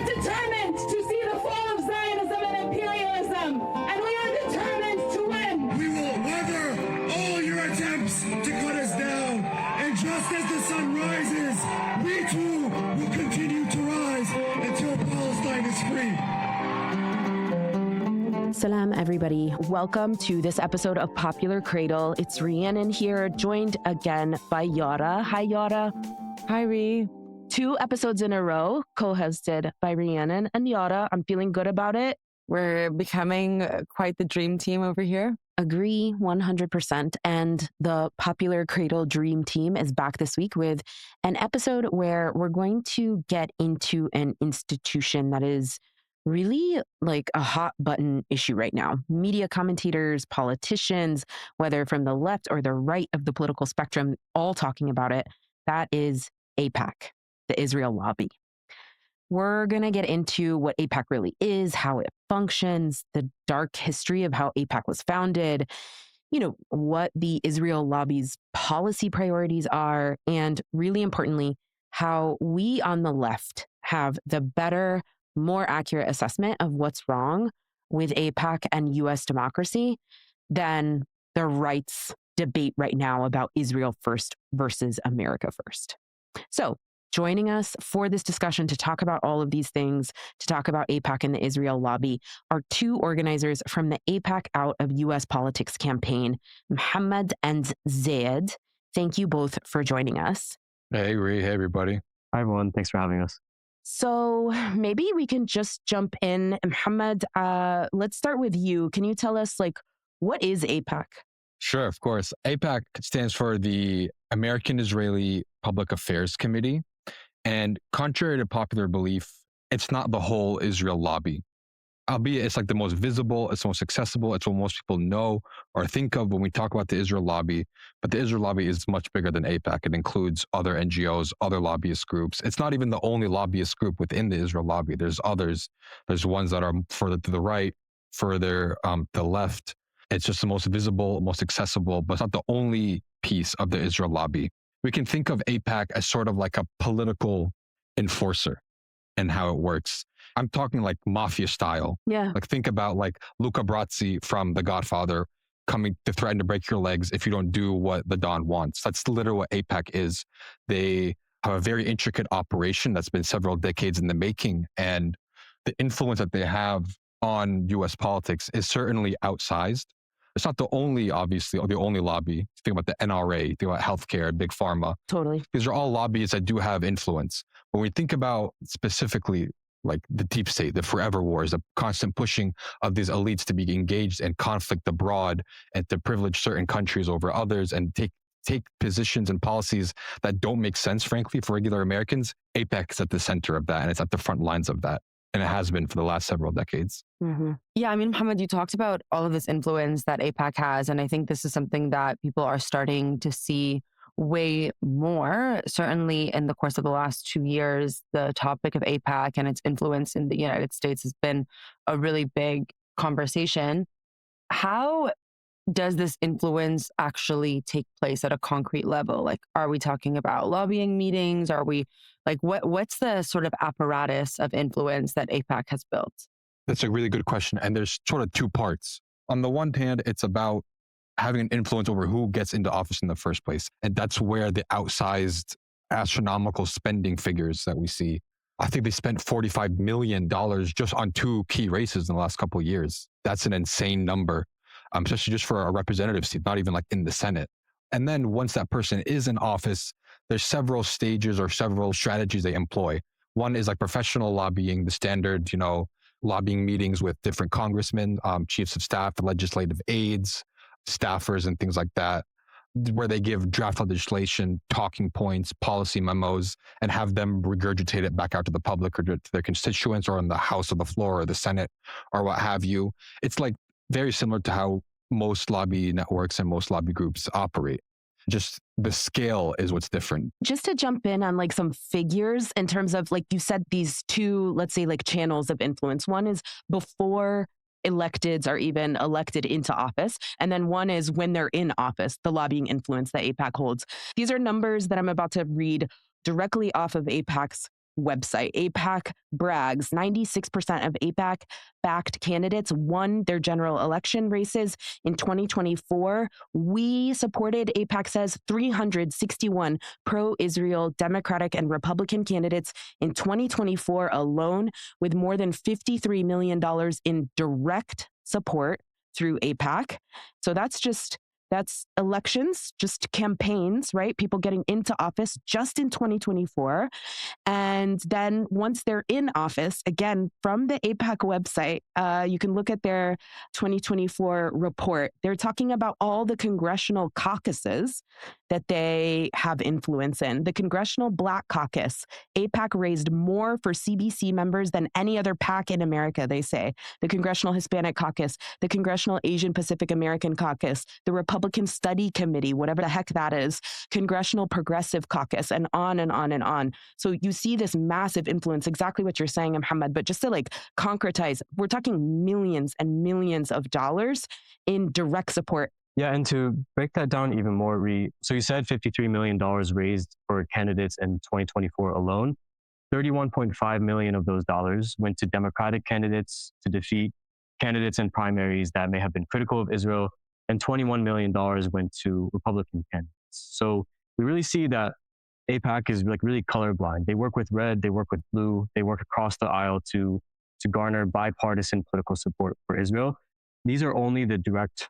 are determined to see the fall of Zionism and imperialism, and we are determined to win. We will weather all your attempts to cut us down, and just as the sun rises, we too will continue to rise until Palestine is free. Salam, everybody. Welcome to this episode of Popular Cradle. It's Rhiannon here, joined again by Yara. Hi, Yara. Hi, Rhi. 2 episodes in a row, co-hosted by Rhiannon and Yara. I'm feeling good about it. We're becoming quite the dream team over here. Agree 100%. And the Popular Cradle Dream Team is back this week with an episode where we're going to get into an institution that is really like a hot button issue right now. Media commentators, politicians, whether from the left or the right of the political spectrum, all talking about it. That is AIPAC, the Israel lobby. We're going to get into what AIPAC really is, how it functions, the dark history of how AIPAC was founded, what the Israel lobby's policy priorities are, and really importantly, how we on the left have the better, more accurate assessment of what's wrong with AIPAC and U.S. democracy than the right's debate right now about Israel first versus America first. So joining us for this discussion to talk about all of these things, to talk about AIPAC and the Israel lobby, are 2 organizers from the AIPAC Out of U.S. Politics campaign, Mohammed and Zayed. Thank you both for joining us. Hey, Rhi. Hey, everybody. Hi, everyone. Thanks for having us. So maybe we can just jump in. Mohammed, let's start with you. Can you tell us, what is AIPAC? Sure, of course. AIPAC stands for the American-Israeli Public Affairs Committee. And contrary to popular belief, it's not the whole Israel lobby. Albeit it's the most visible, it's the most accessible, it's what most people know or think of when we talk about the Israel lobby. But the Israel lobby is much bigger than AIPAC. It includes other NGOs, other lobbyist groups. It's not even the only lobbyist group within the Israel lobby. There's others. There's ones that are further to the right, further to the left. It's just the most visible, most accessible, but it's not the only piece of the Israel lobby. We can think of AIPAC as sort of like a political enforcer and how it works. I'm talking mafia style. Yeah. Think about Luca Brasi from The Godfather coming to threaten to break your legs if you don't do what the Don wants. That's literally what AIPAC is. They have a very intricate operation that's been several decades in the making. And the influence that they have on U.S. politics is certainly outsized. It's not the only, obviously, or the only lobby. Think about the NRA, think about healthcare, big pharma. Totally. These are all lobbies that do have influence. When we think about specifically the deep state, the forever wars, the constant pushing of these elites to be engaged in conflict abroad and to privilege certain countries over others and take positions and policies that don't make sense, frankly, for regular Americans, AIPAC is at the center of that, and it's at the front lines of that. And it has been for the last several decades. Mm-hmm. Yeah, Mohammed, you talked about all of this influence that AIPAC has, and I think this is something that people are starting to see way more. Certainly in the course of the last 2 years, the topic of AIPAC and its influence in the United States has been a really big conversation. How does this influence actually take place at a concrete level? Are we talking about lobbying meetings? Are we what's the sort of apparatus of influence that AIPAC has built? That's a really good question. And there's sort of 2 parts. On the one hand, it's about having an influence over who gets into office in the first place. And that's where the outsized astronomical spending figures that we see. I think they spent $45 million just on 2 key races in the last couple of years. That's an insane number. Especially just for a representative seat, not even in the Senate. And then once that person is in office, there's several stages or several strategies they employ. One is professional lobbying, the standard, lobbying meetings with different congressmen, chiefs of staff, legislative aides, staffers, and things like that, where they give draft legislation, talking points, policy memos, and have them regurgitate it back out to the public or to their constituents or in the House or the floor or the Senate or what have you. It's very similar to how most lobby networks and most lobby groups operate. Just the scale is what's different. Just to jump in on some figures in terms of, you said, these 2, let's say, channels of influence. One is before electeds are even elected into office. And then one is when they're in office, the lobbying influence that AIPAC holds. These are numbers that I'm about to read directly off of AIPAC's website. AIPAC brags 96% of AIPAC-backed candidates won their general election races in 2024. We supported, AIPAC says, 361 pro-Israel Democratic and Republican candidates in 2024 alone, with more than $53 million in direct support through AIPAC. So that's elections, just campaigns, right? People getting into office just in 2024. And then once they're in office, again, from the AIPAC website, you can look at their 2024 report. They're talking about all the congressional caucuses that they have influence in. The Congressional Black Caucus, AIPAC raised more for CBC members than any other PAC in America, they say. The Congressional Hispanic Caucus, the Congressional Asian Pacific American Caucus, the Republican Study Committee, whatever the heck that is, Congressional Progressive Caucus, and on and on and on. So you see this massive influence, exactly what you're saying, Mohammed, but just to like concretize, we're talking millions and millions of dollars in direct support. Yeah, and to break that down even more, so you said $53 million raised for candidates in 2024 alone. 31.5 million of those dollars went to Democratic candidates to defeat candidates in primaries that may have been critical of Israel, and $21 million went to Republican candidates. So we really see that AIPAC is like really colorblind. They work with red, they work with blue, they work across the aisle to garner bipartisan political support for Israel. These are only the direct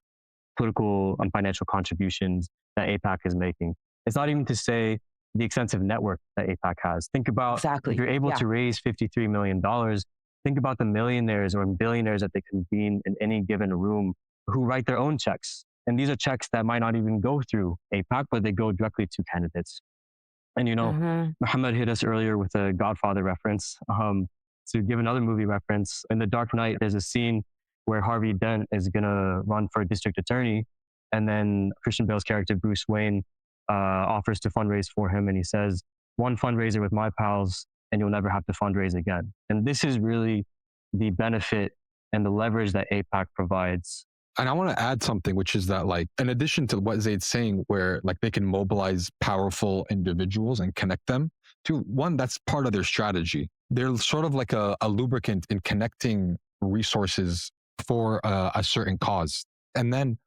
political and financial contributions that AIPAC is making. It's not even to say the extensive network that AIPAC has. Think about, exactly. If you're able to raise $53 million, think about the millionaires or billionaires that they convene in any given room who write their own checks. And these are checks that might not even go through AIPAC, but they go directly to candidates. And, you know, Muhammad hit us earlier with a Godfather reference. To give another movie reference, in The Dark Knight, there's a scene where Harvey Dent is going to run for district attorney. And then Christian Bale's character, Bruce Wayne, offers to fundraise for him. And he says, one fundraiser with my pals, and you'll never have to fundraise again. And this is really the benefit and the leverage that AIPAC provides. And I want to add something, which is that, like, in addition to what Zaid's saying, where like they can mobilize powerful individuals and connect them to one, that's part of their strategy. They're sort of like a lubricant in connecting resources for a certain cause. And then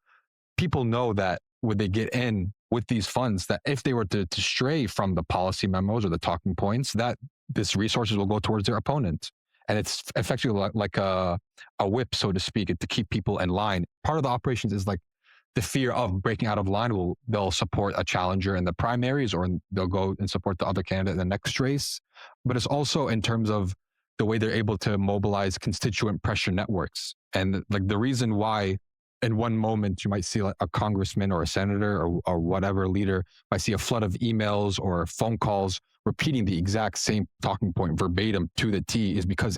people know that when they get in with these funds, that if they were to stray from the policy memos or the talking points, that this resources will go towards their opponent. And it's effectively like a whip, so to speak, to keep people in line. Part of the operations is like the fear of breaking out of line. They'll support a challenger in the primaries, or they'll go and support the other candidate in the next race. But it's also in terms of the way they're able to mobilize constituent pressure networks. And like the reason why in one moment you might see like a congressman or a senator or whatever leader might see a flood of emails or phone calls repeating the exact same talking point verbatim to the T is because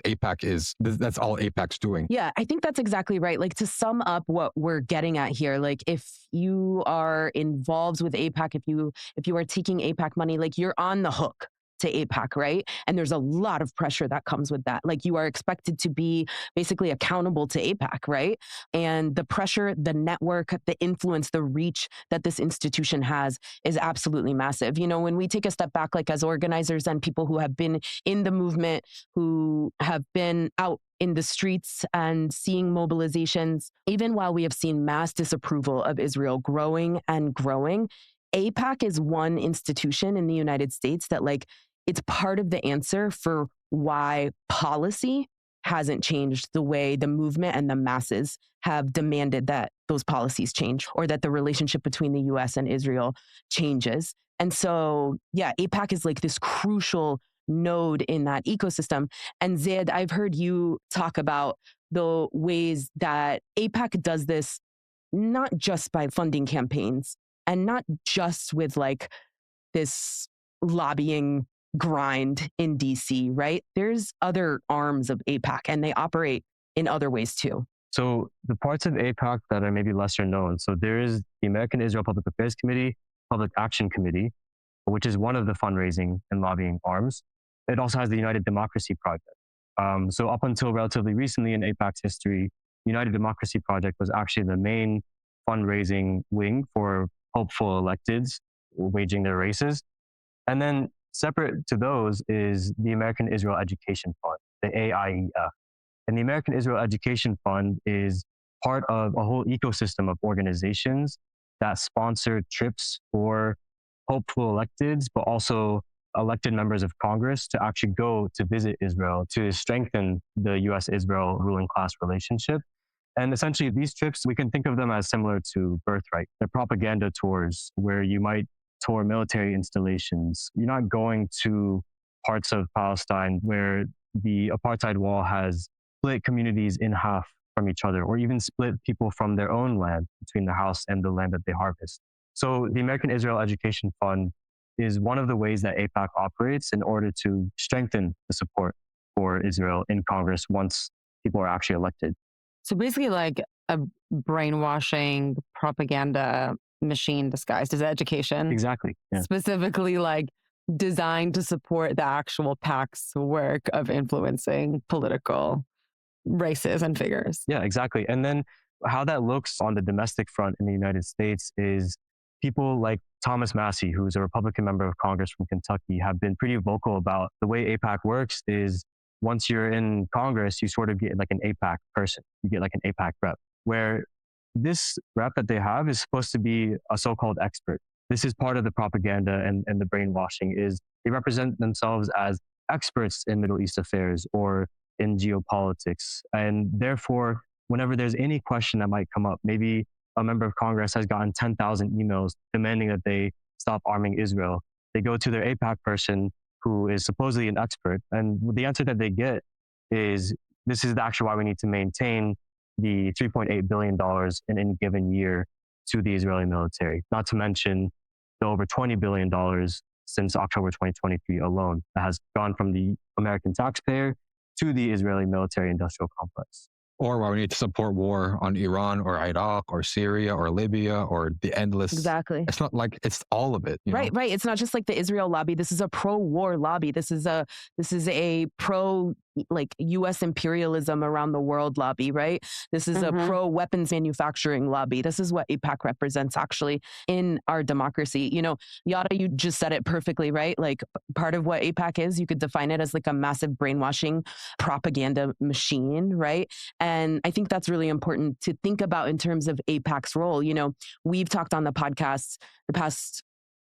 that's all AIPAC's doing. Yeah, I think that's exactly right. Like, to sum up what we're getting at here, like if you are involved with AIPAC, if you are taking AIPAC money, like you're on the hook to AIPAC, right? And there's a lot of pressure that comes with that. Like, you are expected to be basically accountable to AIPAC, right? And the pressure, the network, the influence, the reach that this institution has is absolutely massive. You know, when we take a step back, like as organizers and people who have been in the movement, who have been out in the streets and seeing mobilizations, even while we have seen mass disapproval of Israel growing and growing, AIPAC is one institution in the United States that, like, it's part of the answer for why policy hasn't changed the way the movement and the masses have demanded that those policies change, or that the relationship between the U.S. and Israel changes. And so, yeah, AIPAC is like this crucial node in that ecosystem. And Zaid, I've heard you talk about the ways that AIPAC does this, not just by funding campaigns and not just with like this lobbying grind in DC, right? There's other arms of AIPAC and they operate in other ways too. So the parts of AIPAC that are maybe lesser known. So there is the American Israel Public Affairs Committee, Public Action Committee, which is one of the fundraising and lobbying arms. It also has the United Democracy Project. So up until relatively recently in AIPAC's history, United Democracy Project was actually the main fundraising wing for hopeful electeds waging their races. And then Separate to those is the American Israel Education Fund, the AIEF. And the American Israel Education Fund is part of a whole ecosystem of organizations that sponsor trips for hopeful electeds, but also elected members of Congress to actually go to visit Israel to strengthen the US-Israel ruling class relationship. And essentially, these trips, we can think of them as similar to Birthright. They're propaganda tours where you might tour military installations. You're not going to parts of Palestine where the apartheid wall has split communities in half from each other, or even split people from their own land between the house and the land that they harvest. So the American Israel Education Fund is one of the ways that AIPAC operates in order to strengthen the support for Israel in Congress once people are actually elected. So basically like a brainwashing propaganda machine disguised as education. Exactly. Yeah. Specifically like designed to support the actual PAC's work of influencing political races and figures. Yeah, exactly. And then how that looks on the domestic front in the United States is people like Thomas Massey, who's a Republican member of Congress from Kentucky, have been pretty vocal about the way AIPAC works is once you're in Congress, you sort of get like an AIPAC person. You get like an AIPAC rep, where this rep that they have is supposed to be a so-called expert. This is part of the propaganda and the brainwashing is they represent themselves as experts in Middle East affairs or in geopolitics. And therefore, whenever there's any question that might come up, maybe a member of Congress has gotten 10,000 emails demanding that they stop arming Israel. They go to their AIPAC person who is supposedly an expert. And the answer that they get is, this is actually why we need to maintain the $3.8 billion in any given year to the Israeli military, not to mention the over $20 billion since October 2023 alone that has gone from the American taxpayer to the Israeli military industrial complex. Or why we need to support war on Iran or Iraq or Syria or Libya or the endless. Exactly. It's not like it's all of it. Right. It's not just like the Israel lobby. This is a pro-war lobby. This is a pro like U.S. imperialism around the world lobby, right? This is a pro-weapons manufacturing lobby. This is what AIPAC represents actually in our democracy. Yara, you just said it perfectly, right? Like part of what AIPAC is, you could define it as like a massive brainwashing propaganda machine, right? And I think that's really important to think about in terms of AIPAC's role. We've talked on the podcast the past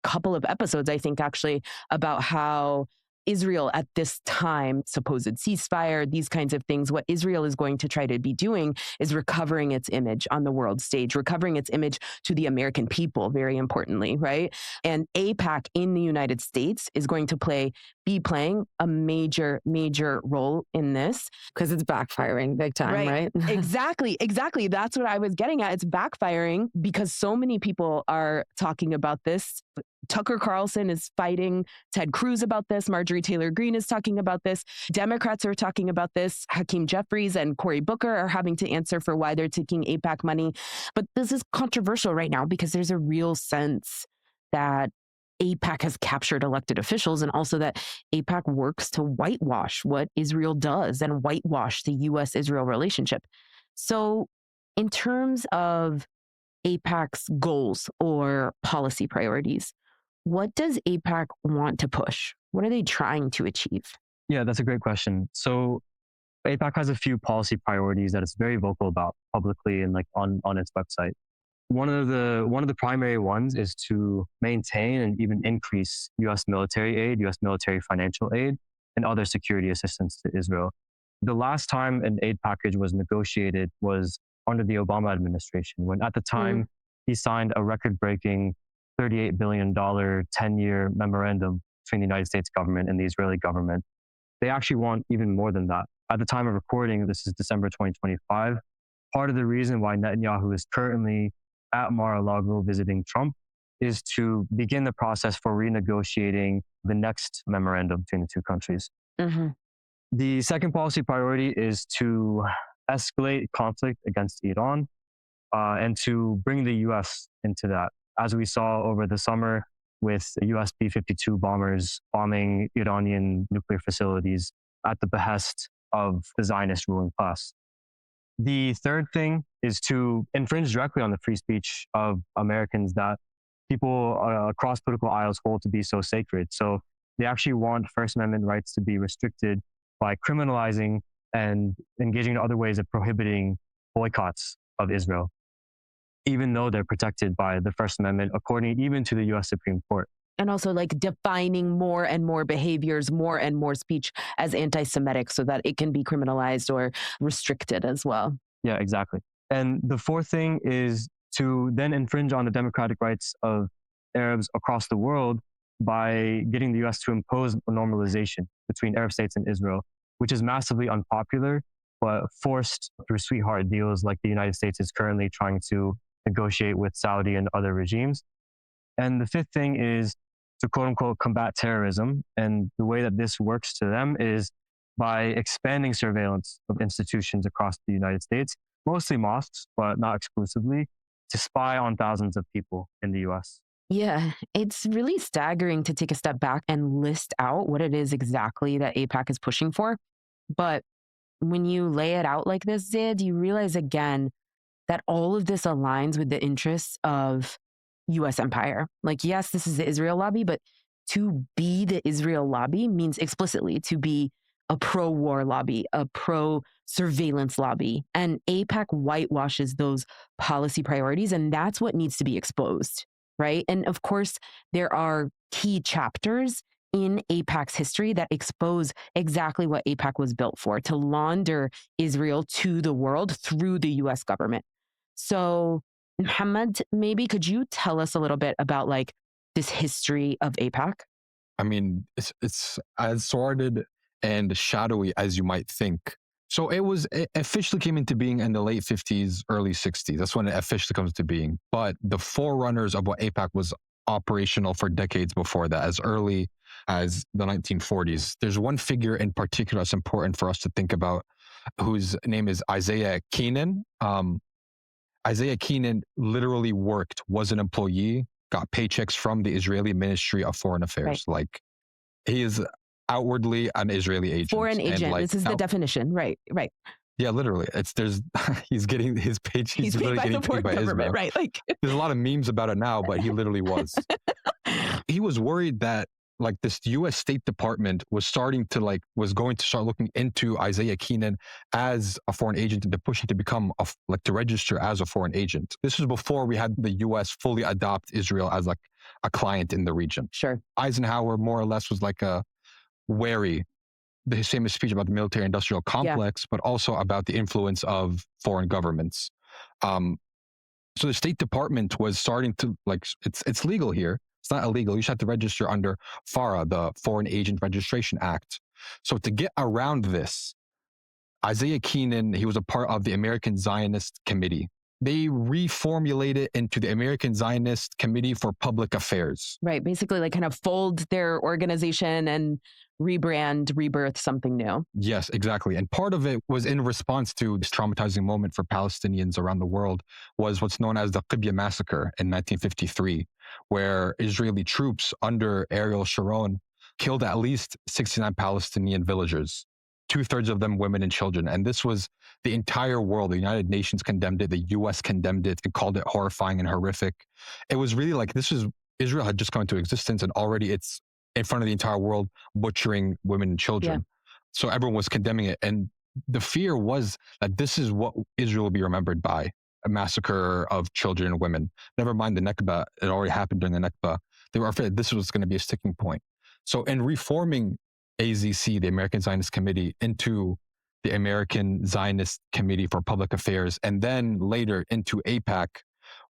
couple of episodes, I think actually, about how Israel at this time, supposed ceasefire, these kinds of things, what Israel is going to try to be doing is recovering its image on the world stage, recovering its image to the American people, very importantly, right? And AIPAC in the United States is going to be playing a major, major role in this. Because it's backfiring big time, right? Exactly. That's what I was getting at. It's backfiring because so many people are talking about this. Tucker Carlson is fighting Ted Cruz about this. Marjorie Taylor Greene is talking about this. Democrats are talking about this. Hakeem Jeffries and Cory Booker are having to answer for why they're taking AIPAC money. But this is controversial right now because there's a real sense that AIPAC has captured elected officials and also that AIPAC works to whitewash what Israel does and whitewash the U.S.-Israel relationship. So in terms of AIPAC's goals or policy priorities, what does AIPAC want to push? What are they trying to achieve? Yeah, that's a great question. So AIPAC has a few policy priorities that it's very vocal about publicly and like on its website. One of the primary ones is to maintain and even increase U.S. military aid, U.S. military financial aid, and other security assistance to Israel. The last time an aid package was negotiated was under the Obama administration, when at the time he signed a record-breaking $38 billion 10-year memorandum between the United States government and the Israeli government. They actually want even more than that. At the time of recording, this is December 2025, part of the reason why Netanyahu is currently at Mar-a-Lago visiting Trump is to begin the process for renegotiating the next memorandum between the two countries. The second policy priority is to escalate conflict against Iran and to bring the U.S. into that. As we saw over the summer with U.S. B-52 bombers bombing Iranian nuclear facilities at the behest of the Zionist ruling class. The third thing is to infringe directly on the free speech of Americans that people across political aisles hold to be so sacred. So They actually want First Amendment rights to be restricted by criminalizing and engaging in other ways of prohibiting boycotts of Israel, even though they're protected by the First Amendment, according even to the U.S. Supreme Court. And also like defining more and more behaviors, more and more speech as anti-Semitic so that it can be criminalized or restricted as well. Yeah, exactly. And the fourth thing is to then infringe on the democratic rights of Arabs across the world by getting the U.S. to impose a normalization between Arab states and Israel, which is massively unpopular, but forced through sweetheart deals like the United States is currently trying to negotiate with Saudi and other regimes. And the fifth thing is to quote unquote combat terrorism. And the way that this works to them is by expanding surveillance of institutions across the United States, mostly mosques, but not exclusively, to spy on thousands of people in the US. Yeah, it's really staggering to take a step back and list out what it is exactly that AIPAC is pushing for. But when you lay it out like this, Zid, you realize again that all of this aligns with the interests of US empire. Like, yes, this is the Israel lobby, but to be the Israel lobby means explicitly to be a pro-war lobby, a pro-surveillance lobby. And AIPAC whitewashes those policy priorities, and that's what needs to be exposed, right? And of course, there are key chapters in AIPAC's history that expose exactly what AIPAC was built for, to launder Israel to the world through the US government. So, Muhammad, maybe could you tell us a little bit about like this history of AIPAC? I mean, it's as sordid and shadowy as you might think. So it officially came into being in the late 50s, early 60s. That's when it officially comes to being. But the forerunners of what AIPAC was operational for decades before that, as early as the 1940s. There's one figure in particular that's important for us to think about, whose name is Isaiah Keenan. Isaiah Keenan literally was an employee, got paychecks from the Israeli Ministry of Foreign Affairs. Right. Like, he is outwardly an Israeli agent. Foreign agent. Like, this is the definition. Right. Yeah, literally. He's getting his paycheck. He's paid by the foreign government, Israel. Right? Like, there's a lot of memes about it now, but he literally was. He was worried that like this U.S. State Department was going to start looking into Isaiah Keenan as a foreign agent and to push him to become to register as a foreign agent. This was before we had the U.S. fully adopt Israel as like a client in the region. Sure. Eisenhower more or less was like wary, his famous speech about the military-industrial complex, but also about the influence of foreign governments. So the State Department was starting to it's legal here. It's not illegal. You just have to register under FARA, the Foreign Agent Registration Act. So to get around this, Isaiah Keenan, he was a part of the American Zionist Committee. They reformulated into the American Zionist Committee for Public Affairs. Right. Basically, like kind of fold their organization and rebirth something new. Yes, exactly. And part of it was in response to this traumatizing moment for Palestinians around the world, was what's known as the Qibya massacre in 1953, where Israeli troops under Ariel Sharon killed at least 69 Palestinian villagers, 2/3 of them women and children. And this was the entire world. The United Nations condemned it. The US condemned it and called it horrifying and horrific. It was really like Israel had just come into existence, and already it's in front of the entire world butchering women and children. Yeah. So everyone was condemning it. And the fear was that this is what Israel will be remembered by, a massacre of children and women. Never mind the Nakba, it already happened during the Nakba. They were afraid that this was going to be a sticking point. So in reforming AZC, the American Zionist Committee, into the American Zionist Committee for Public Affairs, and then later into AIPAC,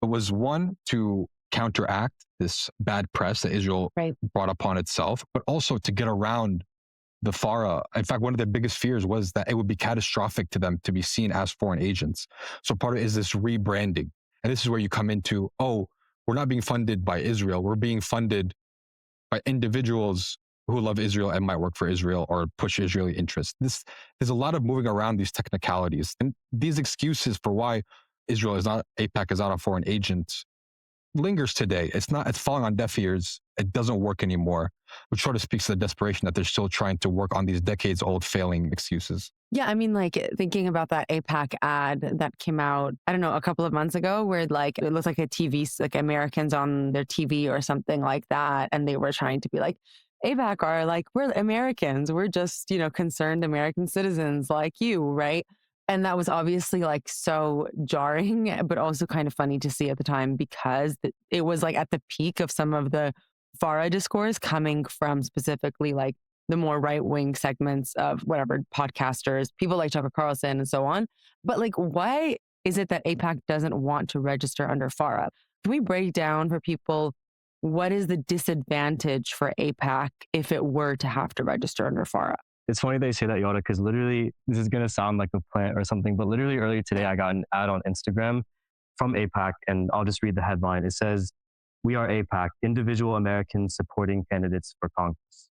it was one, to counteract this bad press that Israel brought upon itself, but also to get around the FARA. In fact, one of their biggest fears was that it would be catastrophic to them to be seen as foreign agents. So part of it is this rebranding. And this is where you come into, we're not being funded by Israel. We're being funded by individuals who love Israel and might work for Israel or push Israeli interests. There's a lot of moving around these technicalities. And these excuses for why AIPAC is not a foreign agent lingers today. It's falling on deaf ears. It doesn't work anymore, which sort of speaks to the desperation that they're still trying to work on these decades-old failing excuses. Yeah, I mean, like thinking about that AIPAC ad that came out, I don't know, a couple of months ago, where like it looks like a TV, like Americans on their TV or something like that, and they were trying to be like, AIPAC are like, we're Americans. We're just, concerned American citizens like you, right? And that was obviously like so jarring, but also kind of funny to see at the time because it was like at the peak of some of the Farah discourse coming from specifically like the more right wing segments of whatever podcasters, people like Tucker Carlson and so on. But like, why is it that AIPAC doesn't want to register under Farah? Can we break down for people what is the disadvantage for AIPAC if it were to have to register under Farah? It's funny they say that, Yoda, because literally, this is going to sound like a plant or something, but literally earlier today, I got an ad on Instagram from AIPAC, and I'll just read the headline. It says, "We are AIPAC, individual Americans supporting candidates for Congress."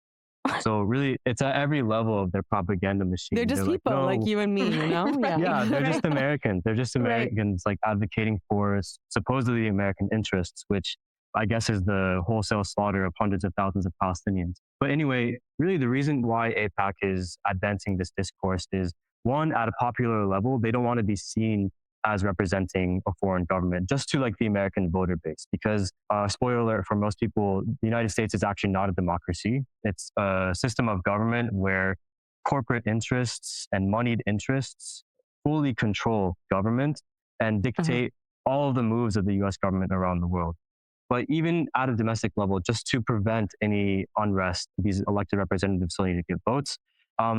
So really, it's at every level of their propaganda machine. They're just people no. like you and me, Yeah, they're just Americans. They're just Americans like advocating for supposedly American interests, which I guess is the wholesale slaughter of hundreds of thousands of Palestinians. But anyway, really the reason why AIPAC is advancing this discourse is, one, at a popular level, they don't want to be seen as representing a foreign government, just to like the American voter base. Because, spoiler alert for most people, the United States is actually not a democracy. It's a system of government where corporate interests and moneyed interests fully control government and dictate all of the moves of the US government around the world. But even at a domestic level, just to prevent any unrest, these elected representatives still need to get votes.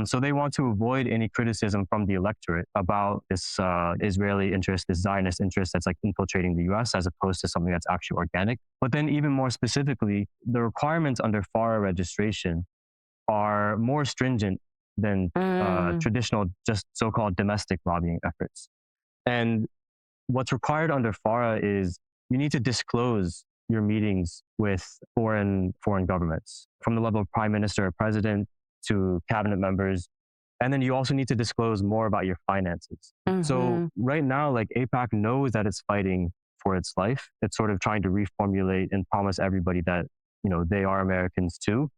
So they want to avoid any criticism from the electorate about this Israeli interest, this Zionist interest that's like infiltrating the US as opposed to something that's actually organic. But then even more specifically, the requirements under FARA registration are more stringent than traditional, just so-called domestic lobbying efforts. And what's required under FARA is you need to disclose your meetings with foreign governments, from the level of prime minister or president to cabinet members. And then you also need to disclose more about your finances. So right now, like AIPAC knows that it's fighting for its life. It's sort of trying to reformulate and promise everybody that, they are Americans too,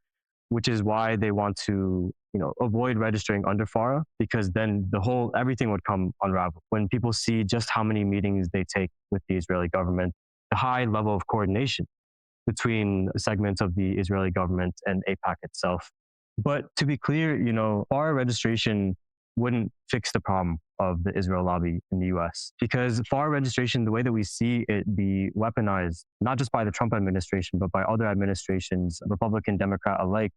which is why they want to, avoid registering under FARA, because then everything would come unraveled. When people see just how many meetings they take with the Israeli government, the high level of coordination between segments of the Israeli government and AIPAC itself. But to be clear, FARA registration wouldn't fix the problem of the Israel lobby in the US, because FARA registration, the way that we see it be weaponized, not just by the Trump administration, but by other administrations, Republican, Democrat alike,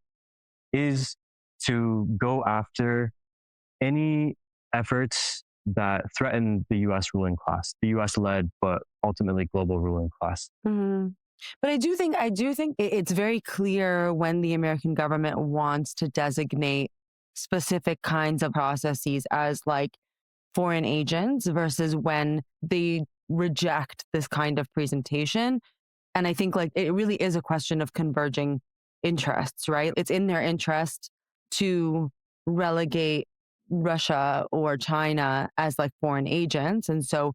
is to go after any efforts that threaten the US ruling class, the US led, but ultimately global ruling class. But I do think it's very clear when the American government wants to designate specific kinds of processes as like foreign agents versus when they reject this kind of presentation. And I think like it really is a question of converging interests, right? It's in their interest to relegate Russia or China as like foreign agents. And so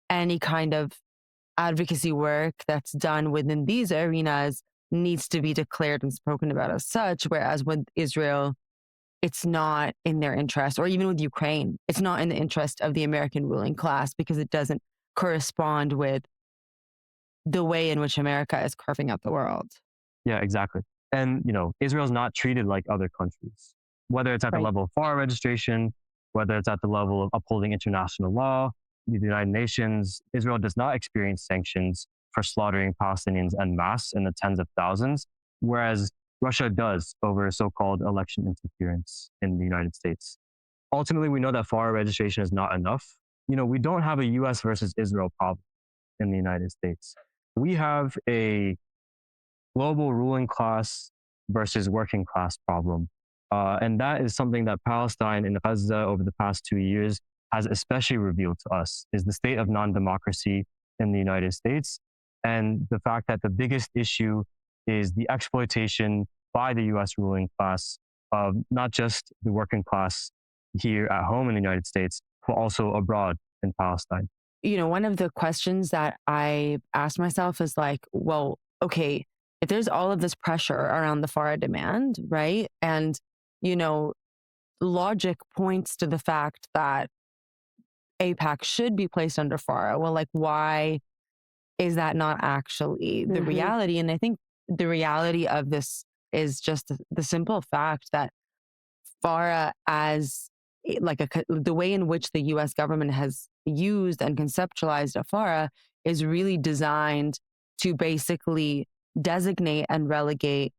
any kind of advocacy work that's done within these arenas needs to be declared and spoken about as such. Whereas with Israel, it's not in their interest, or even with Ukraine, it's not in the interest of the American ruling class because it doesn't correspond with the way in which America is carving out the world. Yeah, exactly. And, Israel's not treated like other countries, whether it's at the level of FARA registration, whether it's at the level of upholding international law, the United Nations. Israel does not experience sanctions for slaughtering Palestinians en masse in the tens of thousands, whereas Russia does over so-called election interference in the United States. Ultimately, we know that FARA registration is not enough. We don't have a US versus Israel problem in the United States. We have a global ruling class versus working class problem. And that is something that Palestine and Gaza over the past 2 years has especially revealed to us, is the state of non-democracy in the United States, and the fact that the biggest issue is the exploitation by the US ruling class of not just the working class here at home in the United States, but also abroad in Palestine. One of the questions that I asked myself is like, well, okay, if there's all of this pressure around the FARA demand, right? And, logic points to the fact that AIPAC should be placed under FARA. Well, like, why is that not actually the reality? And I think the reality of this is just the simple fact that FARA as the way in which the US government has used and conceptualized a FARA is really designed to basically designate and relegate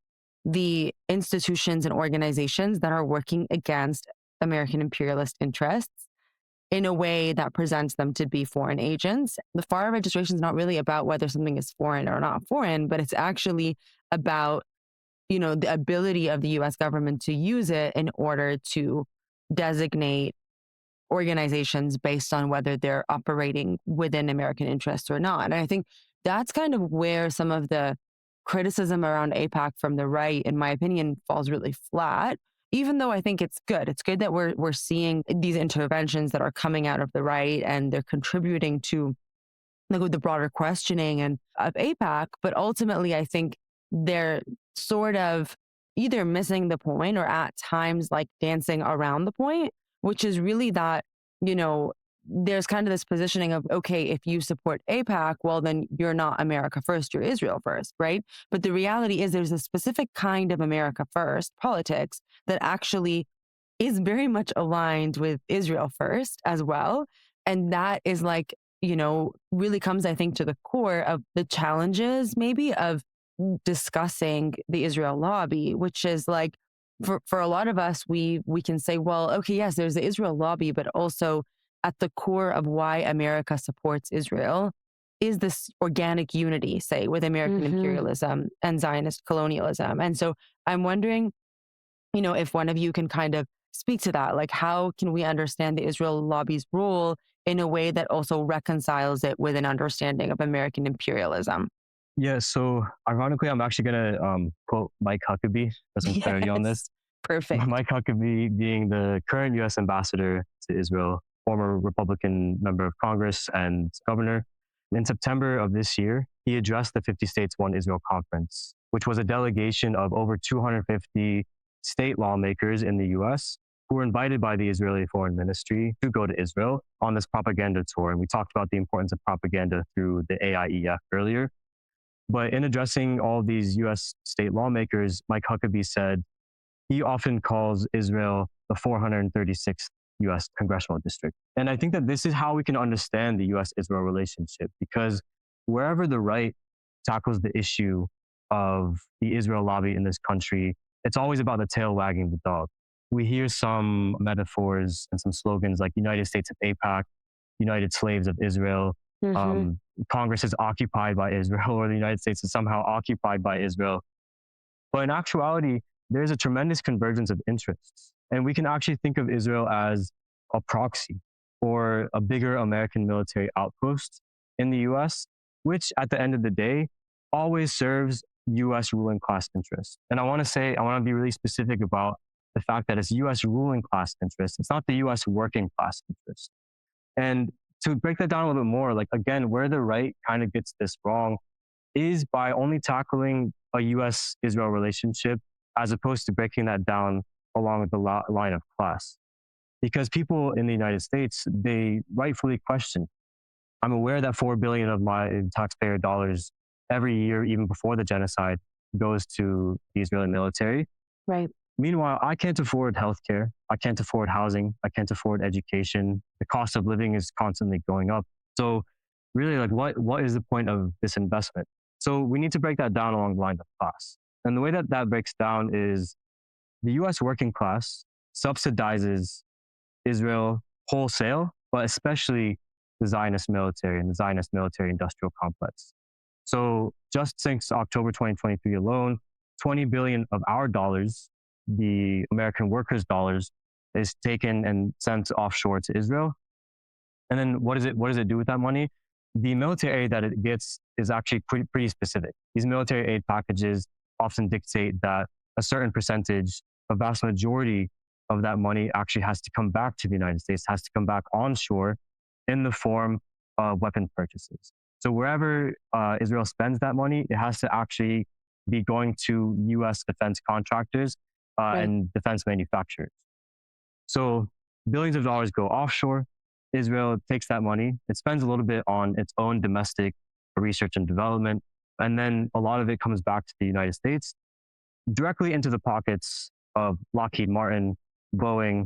the institutions and organizations that are working against American imperialist interests in a way that presents them to be foreign agents. The FARA registration is not really about whether something is foreign or not foreign, but it's actually about, the ability of the US government to use it in order to designate organizations based on whether they're operating within American interests or not. And I think that's kind of where some of the criticism around AIPAC from the right, in my opinion, falls really flat. Even though I think it's good. It's good that we're seeing these interventions that are coming out of the right and they're contributing to the broader questioning and of AIPAC. But ultimately, I think they're sort of either missing the point or at times like dancing around the point, which is really that, there's kind of this positioning of, okay, if you support AIPAC, well, then you're not America first, you're Israel first, right? But the reality is there's a specific kind of America first politics that actually is very much aligned with Israel first as well. And that is really comes, I think, to the core of the challenges maybe of discussing the Israel lobby, which is for a lot of us, we can say, well, okay, yes, there's the Israel lobby, but also at the core of why America supports Israel is this organic unity, say, with American imperialism and Zionist colonialism. And so I'm wondering, if one of you can kind of speak to that, how can we understand the Israel lobby's role in a way that also reconciles it with an understanding of American imperialism? Yeah, so ironically, I'm actually going to quote Mike Huckabee for some clarity on this. Perfect. Mike Huckabee being the current U.S. ambassador to Israel, former Republican member of Congress and governor. In September of this year, he addressed the 50 States One Israel Conference, which was a delegation of over 250 state lawmakers in the U.S. who were invited by the Israeli Foreign Ministry to go to Israel on this propaganda tour. And we talked about the importance of propaganda through the AIEF earlier. But in addressing all these U.S. state lawmakers, Mike Huckabee said he often calls Israel the 436th U.S. congressional district. And I think that this is how we can understand the U.S.-Israel relationship, because wherever the right tackles the issue of the Israel lobby in this country, it's always about the tail wagging the dog. We hear some metaphors and some slogans like United States of AIPAC, United Slaves of Israel, Congress is occupied by Israel, or the United States is somehow occupied by Israel. But in actuality, there's a tremendous convergence of interests. And we can actually think of Israel as a proxy or a bigger American military outpost in the US, which at the end of the day always serves US ruling class interests. And I want to be really specific about the fact that it's US ruling class interests. It's not the US working class interest. And to break that down a little bit more, again, where the right kind of gets this wrong is by only tackling a US-Israel relationship as opposed to breaking that down along the line of class. Because people in the United States, they rightfully question. I'm aware that $4 billion of my taxpayer dollars every year, even before the genocide, goes to the Israeli military. Right. Meanwhile, I can't afford healthcare. I can't afford housing. I can't afford education. The cost of living is constantly going up. So really, what is the point of this investment? So we need to break that down along the line of class. And the way that breaks down is the US working class subsidizes Israel wholesale, but especially the Zionist military and the Zionist military industrial complex. So just since October 2023 alone, 20 billion of our dollars, the American workers' dollars, is taken and sent offshore to Israel. And then what does it do with that money? The military aid that it gets is actually pretty specific. These military aid packages often dictate that a certain percentage, a vast majority of that money actually has to come back to the United States, has to come back onshore in the form of weapon purchases. So wherever Israel spends that money, it has to actually be going to US defense contractors and defense manufacturers. So billions of dollars go offshore. Israel takes that money. It spends a little bit on its own domestic research and development. And then a lot of it comes back to the United States. directly into the pockets of Lockheed Martin, Boeing,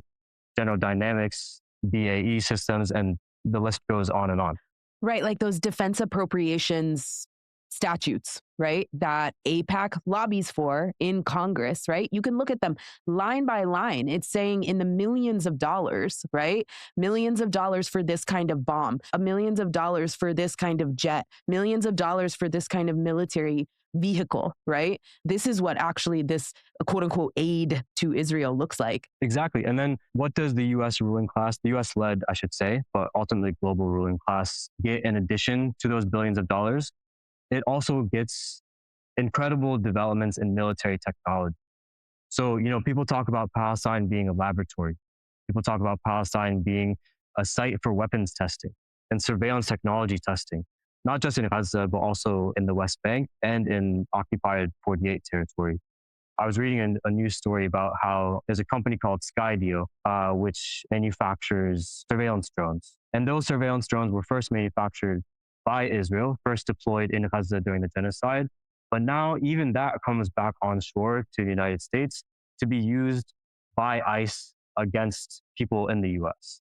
General Dynamics, BAE Systems, and the list goes on and on. Right, like those defense appropriations statutes, right, that AIPAC lobbies for in Congress, right? You can look at them line by line. It's saying in the millions of dollars, right? Millions of dollars for this kind of bomb, millions of dollars for this kind of jet, millions of dollars for this kind of military vehicle, right? This is what actually this quote unquote aid to Israel looks like. Exactly. And then what does the US ruling class, the US led, I should say, but ultimately global ruling class, get in addition to those billions of dollars? It also gets incredible developments in military technology. So, people talk about Palestine being a laboratory. People talk about Palestine being a site for weapons testing and surveillance technology testing, not just in Gaza, but also in the West Bank and in occupied 48 territory. I was reading a news story about how there's a company called Skydio, which manufactures surveillance drones. And those surveillance drones were first manufactured by Israel, first deployed in Gaza during the genocide. But now even that comes back onshore to the United States to be used by ICE against people in the US.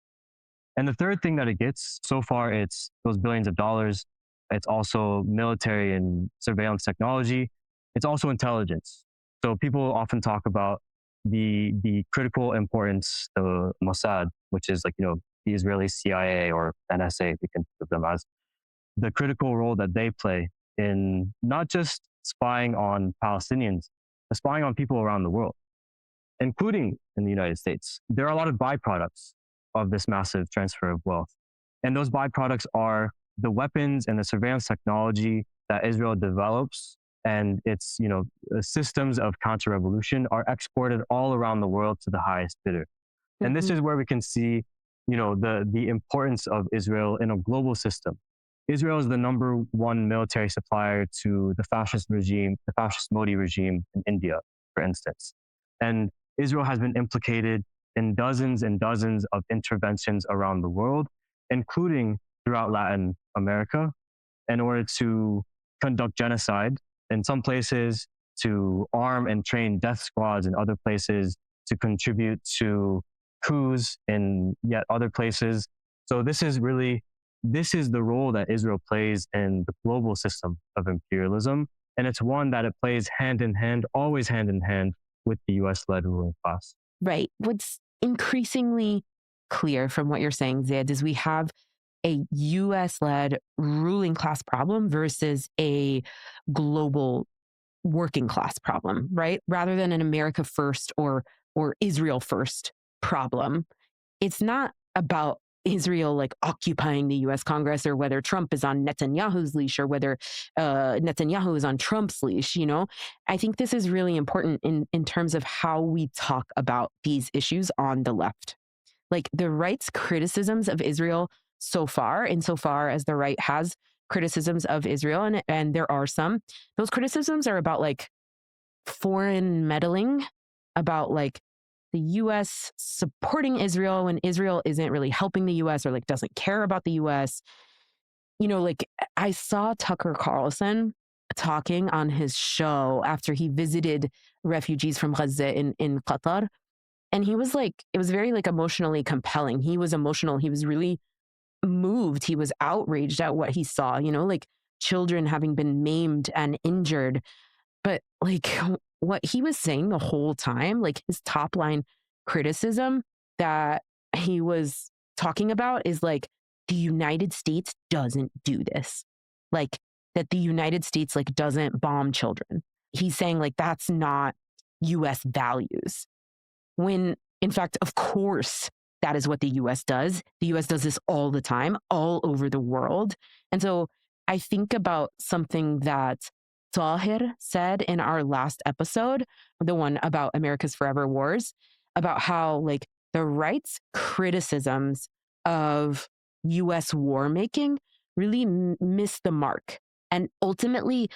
And the third thing that it gets, so far, it's those billions of dollars. It's also military and surveillance technology. It's also intelligence. So people often talk about the critical importance of Mossad, which is the Israeli CIA or NSA, we can think of them as, the critical role that they play in not just spying on Palestinians, but spying on people around the world, including in the United States. There are a lot of byproducts of this massive transfer of wealth. And those byproducts are the weapons and the surveillance technology that Israel develops, and its systems of counter-revolution are exported all around the world to the highest bidder. And this is where we can see the importance of Israel in a global system. Israel is the number one military supplier to the fascist regime, the fascist Modi regime in India, for instance. And Israel has been implicated in dozens and dozens of interventions around the world, including throughout Latin America, in order to conduct genocide in some places, to arm and train death squads in other places, to contribute to coups in yet other places. So this is the role that Israel plays in the global system of imperialism. And it's one that it plays hand in hand, always hand in hand with the US-led ruling class. Right. What's increasingly clear from what you're saying, Zed, is we have a US-led ruling class problem versus a global working class problem, right? Rather than an America first or Israel first problem. It's not about Israel occupying the US Congress, or whether Trump is on Netanyahu's leash, or whether Netanyahu is on Trump's leash. I think this is really important in terms of how we talk about these issues on the left. The right's criticisms of Israel so far, insofar as the right has criticisms of Israel, and there are some, those criticisms are about foreign meddling, about the U.S. supporting Israel when Israel isn't really helping the U.S. or doesn't care about the U.S. I saw Tucker Carlson talking on his show after he visited refugees from Gaza in Qatar. And he was it was very emotionally compelling. He was emotional. He was really moved. He was outraged at what he saw, children having been maimed and injured. But what he was saying the whole time, his top line criticism that he was talking about is the United States doesn't do this. That the United States doesn't bomb children. He's saying that's not US values. When in fact, of course, that is what the US does. The US does this all the time, all over the world. And so I think about something that Tahir said in our last episode, the one about America's Forever Wars, about how the right's criticisms of US war making really miss the mark and ultimately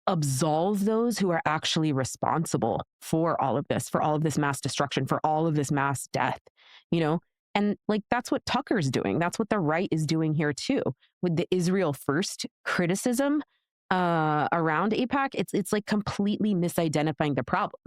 absolve those who are actually responsible for all of this mass destruction, for all of this mass death, And that's what Tucker's doing. That's what the right is doing here too, with the Israel first criticism. around AIPAC, it's like completely misidentifying the problem,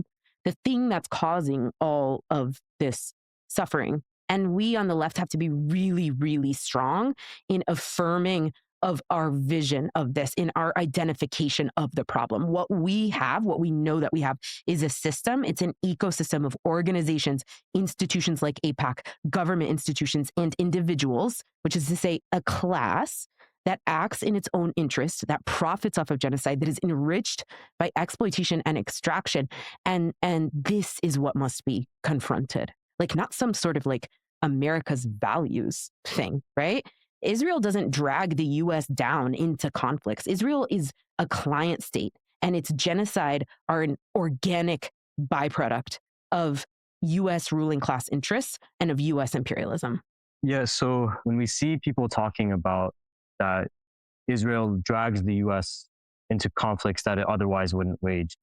the thing that's causing all of this suffering. And we on the left have to be really, really strong in affirming of our vision of this, in our identification of the problem. What we have, what we know that we have, is a system. It's an ecosystem of organizations, institutions like AIPAC, government institutions, and individuals, which is to say a class that acts in its own interest, that profits off of genocide, that is enriched by exploitation and extraction. And this is what must be confronted. Like, not some sort of like America's values thing, right? Israel doesn't drag the US down into conflicts. Israel is a client state, and its genocide are an organic byproduct of US ruling class interests and of US imperialism. Yeah, so when we see people talking about that Israel drags the US into conflicts that it otherwise wouldn't wage,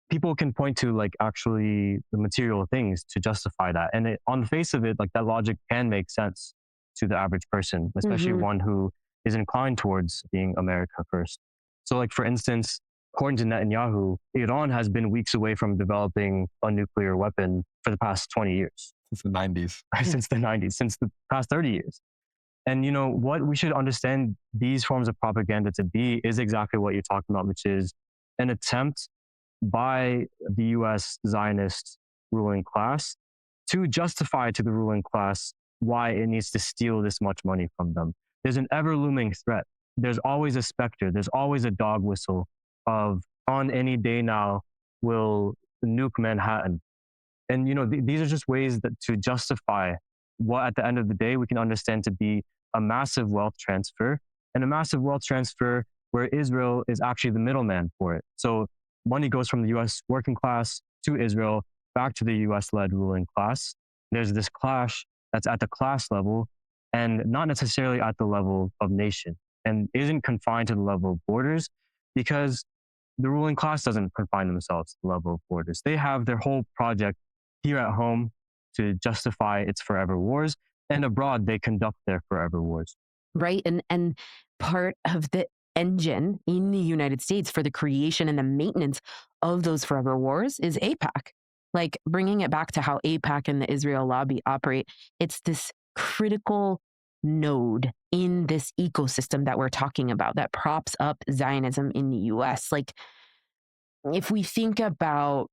people can point to like actually the material things to justify that. And on the face of it, like that logic can make sense to the average person, especially one who is inclined towards being America first. So like, for instance, according to Netanyahu, Iran has been weeks away from developing a nuclear weapon for the past 20 years. Since the 90s. Since the 90s, since the past 30 years. And what we should understand these forms of propaganda to be is exactly what you're talking about, which is an attempt by the US Zionist ruling class to justify to the ruling class why it needs to steal this much money from them. There's an ever-looming threat. There's always a specter. There's always a dog whistle of, on any day now, will nuke Manhattan. And, these are just ways that to justify what, at the end of the day, we can understand to be a massive wealth transfer, and a massive wealth transfer where Israel is actually the middleman for it. So money goes from the US working class to Israel, back to the US-led ruling class. There's this clash that's at the class level and not necessarily at the level of nation, and isn't confined to the level of borders, because the ruling class doesn't confine themselves to the level of borders. They have their whole project here at home to justify its forever wars, and abroad they conduct their forever wars. Right. And part of the engine in the United States for the creation and the maintenance of those forever wars is AIPAC. Like, bringing it back to how AIPAC and the Israel lobby operate, it's this critical node in this ecosystem that we're talking about that props up Zionism in the US. Like, if we think about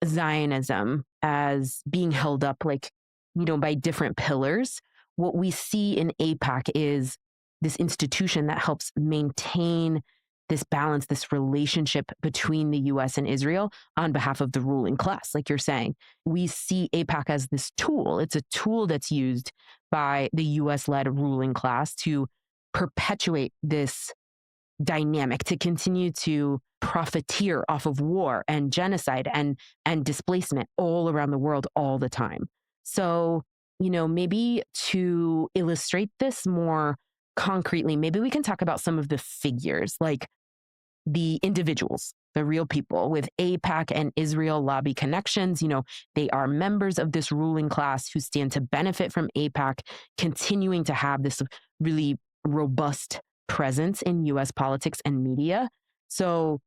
Zionism as being held up by different pillars, what we see in AIPAC is this institution that helps maintain this balance, this relationship between the US and Israel on behalf of the ruling class, like you're saying. We see AIPAC as this tool. It's a tool that's used by the US-led ruling class to perpetuate this dynamic, to continue to profiteer off of war and genocide and displacement all around the world all the time. So, maybe to illustrate this more concretely, maybe we can talk about some of the figures, like the individuals, the real people with AIPAC and Israel lobby connections. They are members of this ruling class who stand to benefit from AIPAC continuing to have this really robust presence in US politics and media. So,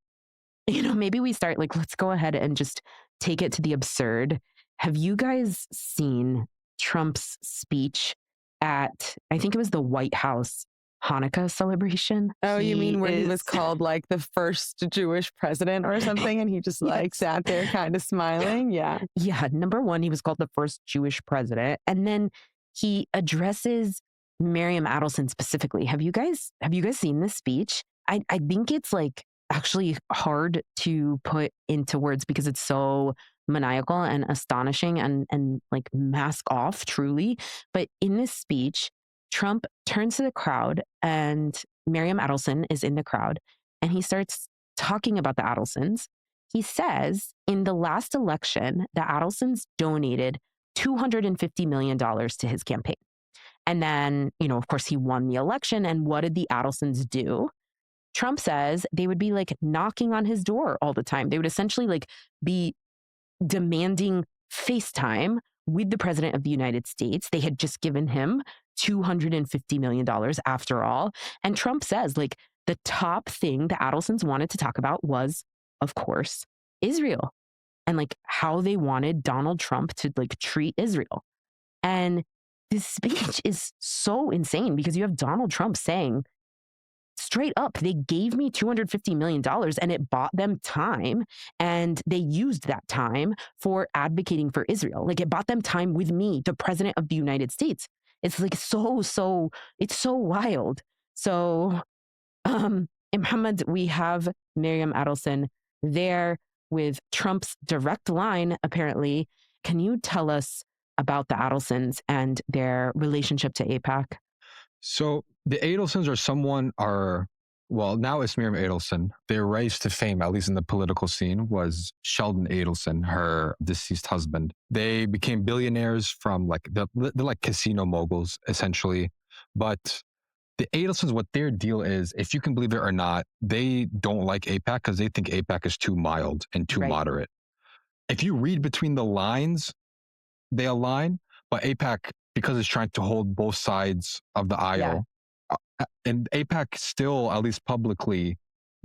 maybe we start, let's go ahead and just take it to the absurd. Have you guys seen Trump's speech at, I think it was the White House Hanukkah celebration? Oh, you mean when he was called the first Jewish president or something, and he just sat there kind of smiling? Yeah. Yeah. Number one, he was called the first Jewish president. And then he addresses Miriam Adelson specifically. Have you guys seen this speech? I think it's actually hard to put into words because it's so maniacal and astonishing and mask off truly. But in this speech, Trump turns to the crowd, and Miriam Adelson is in the crowd, and he starts talking about the Adelsons. He says in the last election, the Adelsons donated $250 million to his campaign. And then, of course, he won the election. And what did the Adelsons do? Trump says they would be knocking on his door all the time. They would essentially be demanding FaceTime with the president of the United States. They had just given him $250 million after all. And Trump says, the top thing the Adelsons wanted to talk about was, of course, Israel and like how they wanted Donald Trump to like treat Israel. And this speech is so insane because you have Donald Trump saying straight up, they gave me $250 million and it bought them time. And they used that time for advocating for Israel. Like it bought them time with me, the president of the United States. It's like it's so wild. So, Mohammed, we have Miriam Adelson there with Trump's direct line, apparently. Can you tell us about the Adelsons and their relationship to AIPAC? So the Adelsons well, now it's Miriam Adelson. Their rise to fame, at least in the political scene, was Sheldon Adelson, her deceased husband. They became billionaires from they're like casino moguls, essentially. But the Adelsons, what their deal is, if you can believe it or not, they don't like AIPAC because they think AIPAC is too mild and too moderate. If you read between the lines, they align, but AIPAC, because it's trying to hold both sides of the aisle, and AIPAC still, at least publicly,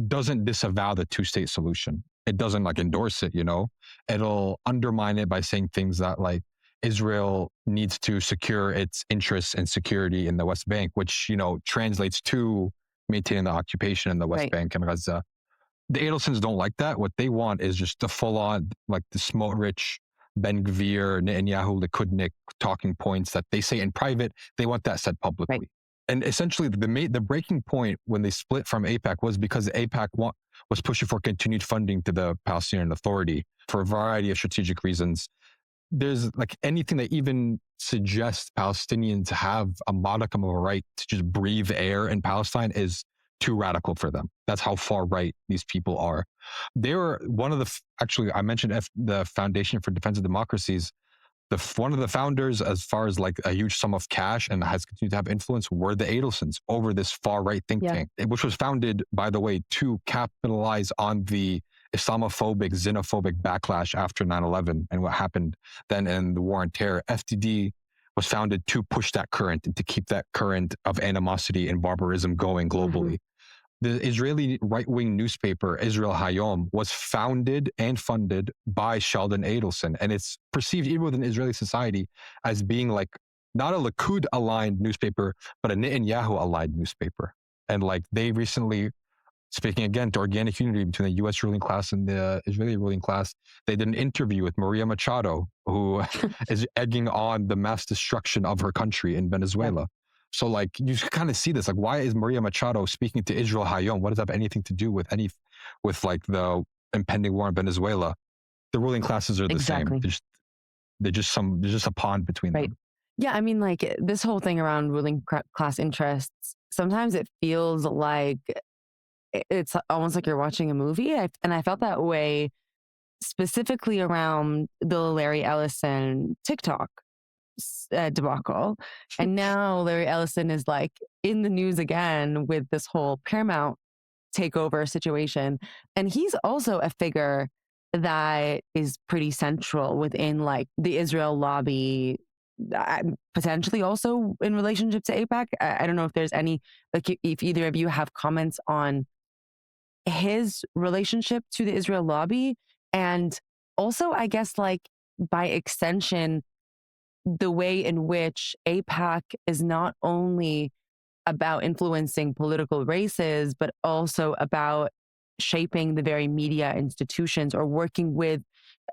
doesn't disavow the two-state solution. It doesn't endorse it, It'll undermine it by saying things that Israel needs to secure its interests and security in the West Bank, which, translates to maintaining the occupation in the West Bank and Gaza. The Adelsons don't like that. What they want is just the full-on, the Smotrich, Ben Gvir, Netanyahu, Likudnik talking points that they say in private. They want that said publicly. Right. And essentially, the breaking point when they split from AIPAC was because AIPAC was pushing for continued funding to the Palestinian Authority for a variety of strategic reasons. There's anything that even suggests Palestinians have a modicum of a right to just breathe air in Palestine is too radical for them. That's how far right these people are. They were one of actually, I mentioned the Foundation for Defense of Democracies. One of the founders, as far as a huge sum of cash and has continued to have influence, were the Adelsons over this far right think tank, which was founded, by the way, to capitalize on the Islamophobic, xenophobic backlash after 9/11 and what happened then in the war on terror. FDD was founded to push that current and to keep that current of animosity and barbarism going globally. The Israeli right-wing newspaper, Israel Hayom, was founded and funded by Sheldon Adelson. And it's perceived even within Israeli society as being not a Likud-aligned newspaper, but a Netanyahu-aligned newspaper. And they recently, speaking again to organic unity between the U.S. ruling class and the Israeli ruling class, they did an interview with Maria Machado, who is egging on the mass destruction of her country in Venezuela. So you kind of see this, why is Maria Machado speaking to Israel Hayom? What does that have anything to do with the impending war in Venezuela? The ruling classes are the same. They're just a pond between them. Yeah, I mean, this whole thing around ruling class interests, sometimes it feels like it's almost like you're watching a movie. And I felt that way specifically around the Larry Ellison TikTok debacle. And now Larry Ellison is in the news again with this whole Paramount takeover situation. And he's also a figure that is pretty central within the Israel lobby, potentially also in relationship to AIPAC. I don't know if there's any, if either of you have comments on his relationship to the Israel lobby. And also, I guess, by extension, the way in which AIPAC is not only about influencing political races, but also about shaping the very media institutions or working with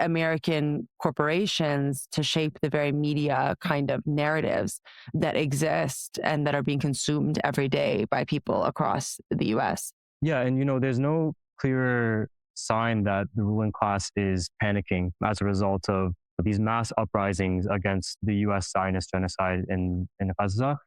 American corporations to shape the very media kind of narratives that exist and that are being consumed every day by people across the U.S. Yeah, and there's no clearer sign that the ruling class is panicking as a result of these mass uprisings against the U.S. Zionist genocide in Gaza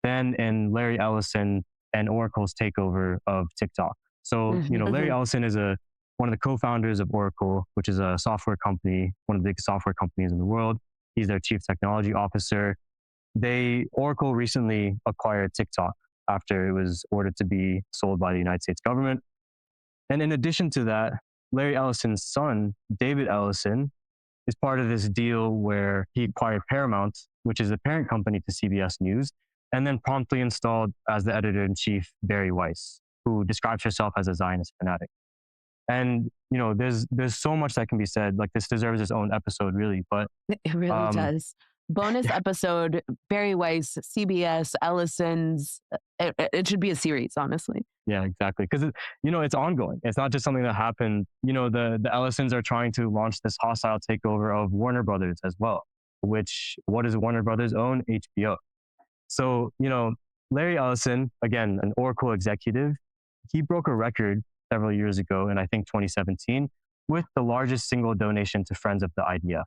than in Larry Ellison and Oracle's takeover of TikTok. So, Larry Ellison is one of the co-founders of Oracle, which is a software company, one of the biggest software companies in the world. He's their chief technology officer. Oracle recently acquired TikTok after it was ordered to be sold by the United States government. And in addition to that, Larry Ellison's son, David Ellison, is part of this deal where he acquired Paramount, which is the parent company to CBS News, and then promptly installed as the editor-in-chief Barry Weiss. who describes herself as a Zionist fanatic. And, there's so much that can be said. Like, this deserves its own episode, really. But It really um, does. Bonus episode, Barry Weiss, CBS, Ellison's. It should be a series, honestly. yeah, exactly. Because, it's ongoing. It's not just something that happened. The Ellisons are trying to launch this hostile takeover of Warner Brothers as well, which, what does Warner Brothers own? HBO. So, Larry Ellison, again, an Oracle executive, he broke a record several years ago, in I think 2017, with the largest single donation to Friends of the IDF.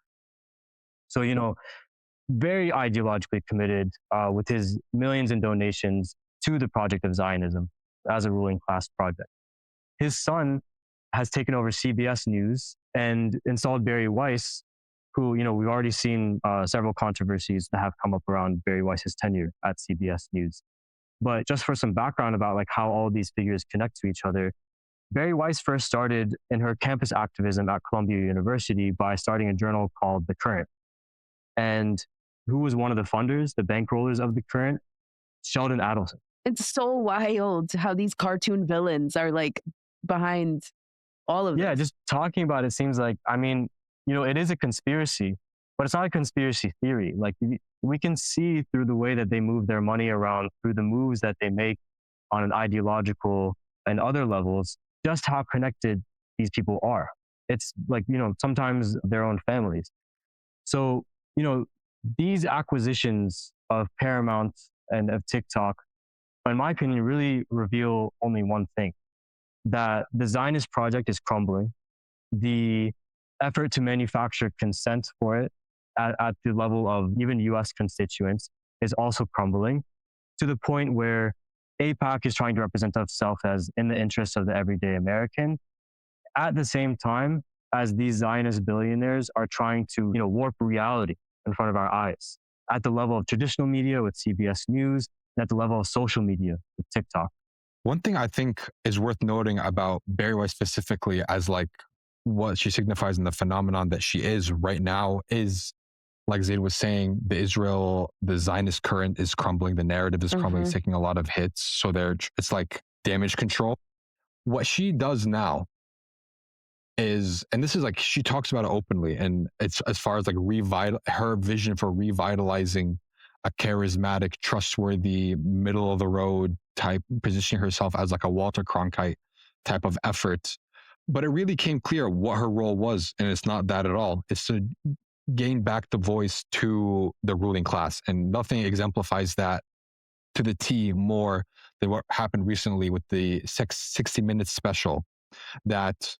So, very ideologically committed with his millions in donations to the project of Zionism as a ruling class project. His son has taken over CBS News and installed Barry Weiss, who, we've already seen several controversies that have come up around Barry Weiss's tenure at CBS News. But just for some background about like how all these figures connect to each other, Barry Weiss first started in her campus activism at Columbia University by starting a journal called The Current. And who was one of the funders, the bankrollers of The Current? Sheldon Adelson. It's so wild how these cartoon villains are like behind all of this. Yeah, just talking about it seems like, it is a conspiracy, but it's not a conspiracy theory. Like, we can see through the way that they move their money around, through the moves that they make on an ideological and other levels, just how connected these people are. It's like, sometimes their own families. So, these acquisitions of Paramount and of TikTok, in my opinion, really reveal only one thing: that the Zionist project is crumbling. The effort to manufacture consent for it at the level of even U.S. constituents is also crumbling, to the point where AIPAC is trying to represent itself as in the interests of the everyday American, at the same time as these Zionist billionaires are trying to, warp reality in front of our eyes at the level of traditional media with CBS News and at the level of social media with TikTok. One thing I think is worth noting about Barry Weiss specifically, as like what she signifies in the phenomenon that she is right now, is, like Zaid was saying, the Zionist current is crumbling. The narrative is crumbling. It's taking a lot of hits. So it's like damage control. What she does now is, and this is like, she talks about it openly, and it's as far as like her vision for revitalizing a charismatic, trustworthy, middle of the road type, positioning herself as like a Walter Cronkite type of effort. But it really came clear what her role was, and it's not that at all. It's to gain back the voice to the ruling class, and nothing exemplifies that to the T more than what happened recently with the 60 Minutes special that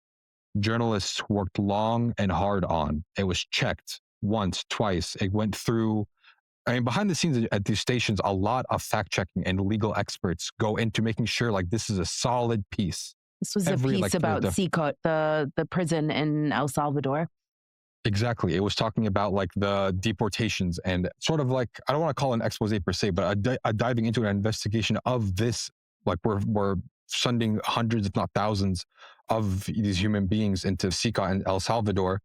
journalists worked long and hard on. It was checked once, twice. It went through. Behind the scenes at these stations, a lot of fact-checking and legal experts go into making sure like this is a solid piece. This was a piece about CICOT, the prison in El Salvador. Exactly. It was talking about like the deportations and sort of like, I don't want to call it an expose per se, but a diving into an investigation of this. Like we're sending hundreds, if not thousands, of these human beings into CICOT and El Salvador.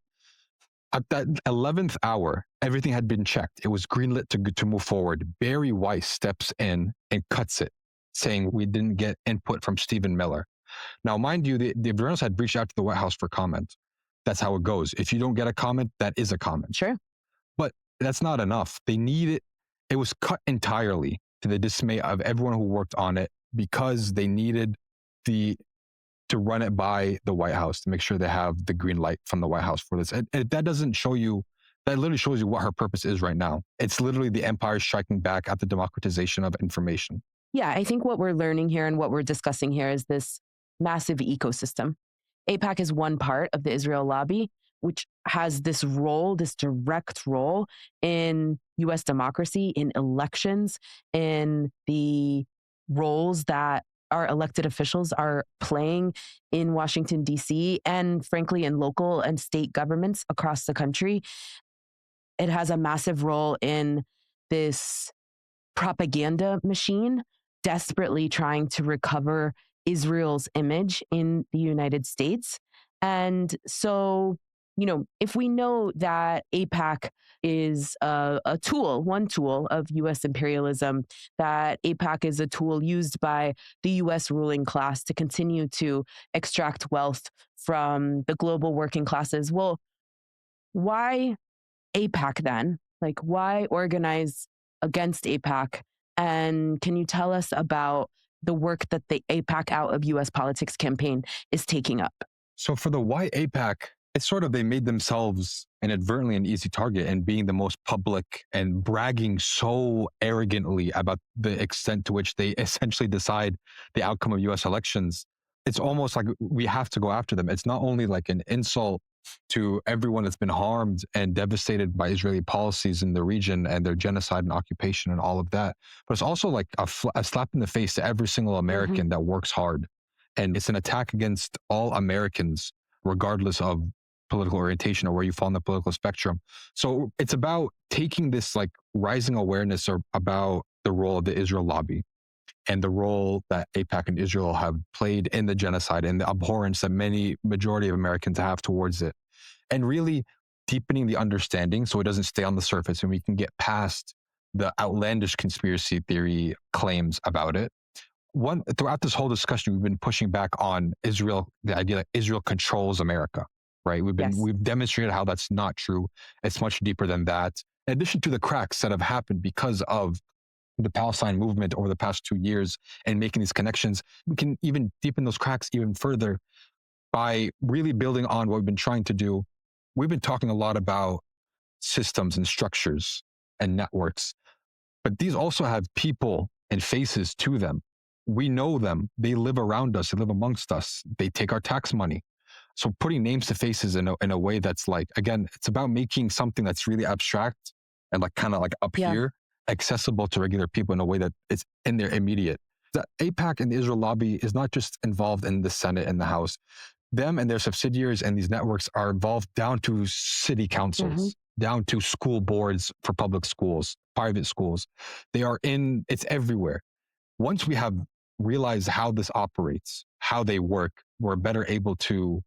At that 11th hour, everything had been checked. It was greenlit to move forward. Barry Weiss steps in and cuts it, saying we didn't get input from Stephen Miller. Now, mind you, the journalists had reached out to the White House for comment. That's how it goes. If you don't get a comment, that is a comment. Sure. But that's not enough. They need it. It was cut entirely, to the dismay of everyone who worked on it, because they needed to run it by the White House to make sure they have the green light from the White House for this. And that doesn't show you, that literally shows you what her purpose is right now. It's literally the empire striking back at the democratization of information. Yeah, I think what we're learning here and what we're discussing here is this massive ecosystem. AIPAC is one part of the Israel lobby, which has this role, this direct role in U.S. democracy, in elections, in the roles that our elected officials are playing in Washington, D.C., and frankly, in local and state governments across the country. It has a massive role in this propaganda machine, desperately trying to recover Israel's image in the United States. And so if we know that AIPAC is a tool, one tool of U.S. imperialism, that AIPAC is a tool used by the U.S. ruling class to continue to extract wealth from the global working classes, well, why AIPAC then? Like, why organize against AIPAC? And can you tell us about the work that the AIPAC Out of U.S. Politics campaign is taking up? So for the why AIPAC, it's sort of they made themselves inadvertently an easy target and being the most public and bragging so arrogantly about the extent to which they essentially decide the outcome of US elections. It's almost like we have to go after them. It's not only like an insult to everyone that's been harmed and devastated by Israeli policies in the region and their genocide and occupation and all of that, but it's also like a slap in the face to every single American that works hard. And it's an attack against all Americans, regardless of political orientation or where you fall on the political spectrum. So it's about taking this like rising awareness about the role of the Israel lobby and the role that AIPAC and Israel have played in the genocide and the abhorrence that majority of Americans have towards it. And really deepening the understanding so it doesn't stay on the surface and we can get past the outlandish conspiracy theory claims about it. Throughout this whole discussion, we've been pushing back on Israel, the idea that Israel controls America, right? We've demonstrated how that's not true. It's much deeper than that. In addition to the cracks that have happened because of the Palestine movement over the past 2 years and making these connections, we can even deepen those cracks even further by really building on what we've been trying to do. We've been talking a lot about systems and structures and networks, but these also have people and faces to them. We know them. They live around us. They live amongst us. They take our tax money. So putting names to faces in a way that's like, again, it's about making something that's really abstract and like kind of like up here, accessible to regular people in a way that it's in their immediate. The AIPAC and the Israel lobby is not just involved in the Senate and the House. Them and their subsidiaries and these networks are involved down to city councils, down to school boards for public schools, private schools. It's everywhere. Once we have realized how this operates, how they work, we're better able to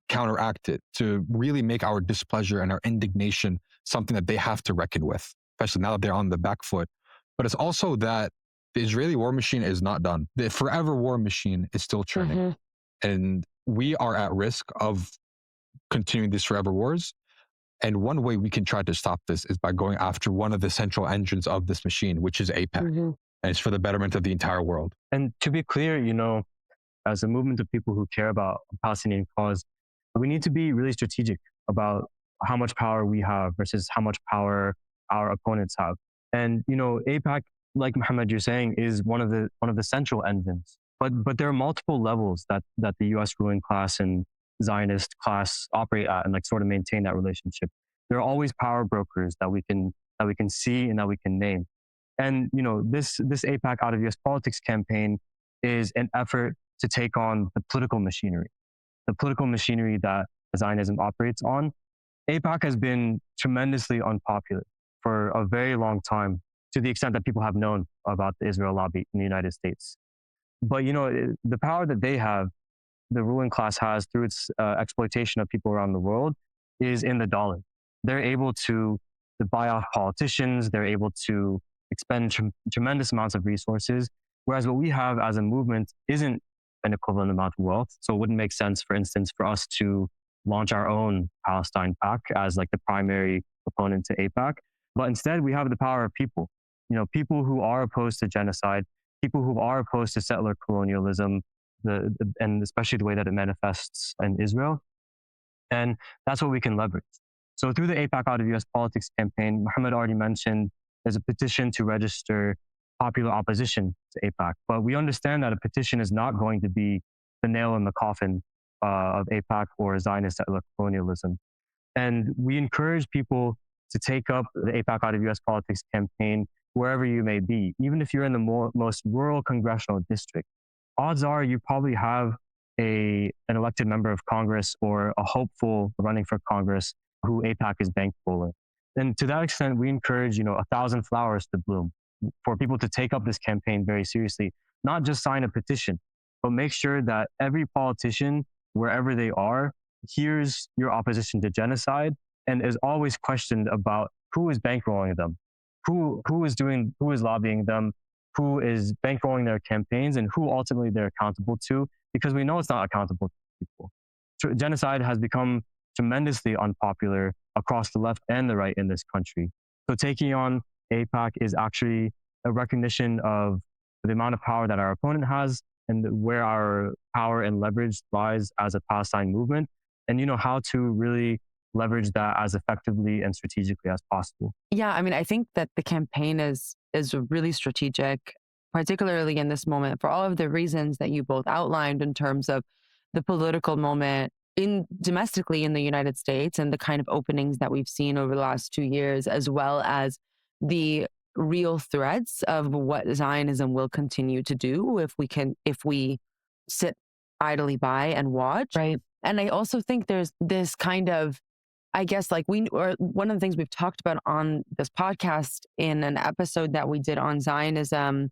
counteract it, to really make our displeasure and our indignation something that they have to reckon with, especially now that they're on the back foot. But it's also that the Israeli war machine is not done. The forever war machine is still churning. And we are at risk of continuing these forever wars. And one way we can try to stop this is by going after one of the central engines of this machine, which is AIPAC. And it's for the betterment of the entire world. And to be clear, as a movement of people who care about the Palestinian cause, we need to be really strategic about how much power we have versus how much power our opponents have. And, AIPAC, like Mohammed, you're saying, is one of the central engines. But there are multiple levels that the U.S. ruling class and Zionist class operate at and like sort of maintain that relationship. There are always power brokers that we can see and that we can name. And, this AIPAC Out of U.S. Politics campaign is an effort to take on the political machinery that Zionism operates on. AIPAC has been tremendously unpopular for a very long time, to the extent that people have known about the Israel lobby in the United States. But, the power that they have, the ruling class has through its exploitation of people around the world is in the dollar. They're able to buy off politicians. They're able to expend tremendous amounts of resources, whereas what we have as a movement isn't an equivalent amount of wealth. So it wouldn't make sense, for instance, for us to launch our own Palestine PAC as like the primary opponent to AIPAC. But instead, we have the power of people, people who are opposed to genocide, people who are opposed to settler colonialism, and especially the way that it manifests in Israel. And that's what we can leverage. So through the AIPAC Out of U.S. Politics campaign, Mohammed already mentioned there's a petition to register popular opposition to AIPAC. But we understand that a petition is not going to be the nail in the coffin of AIPAC or Zionist settler colonialism. And we encourage people to take up the AIPAC Out of U.S. Politics campaign wherever you may be. Even if you're in the most rural congressional district, odds are you probably have an elected member of Congress or a hopeful running for Congress who AIPAC is bankable with. And to that extent, we encourage, 1,000 flowers to bloom for people to take up this campaign very seriously, not just sign a petition, but make sure that every politician, wherever they are, hears your opposition to genocide and is always questioned about who is bankrolling them, who is lobbying them, who is bankrolling their campaigns, and who ultimately they're accountable to, because we know it's not accountable to people. So genocide has become tremendously unpopular across the left and the right in this country. So taking on AIPAC is actually a recognition of the amount of power that our opponent has and where our power and leverage lies as a Palestine movement, and how to really leverage that as effectively and strategically as possible. Yeah, I mean, I think that the campaign is really strategic, particularly in this moment, for all of the reasons that you both outlined in terms of the political moment domestically in the United States and the kind of openings that we've seen over the last 2 years, as well as the real threats of what Zionism will continue to do if we sit idly by and watch. Right. And I also think there's this kind of, I guess, like one of the things we've talked about on this podcast in an episode that we did on Zionism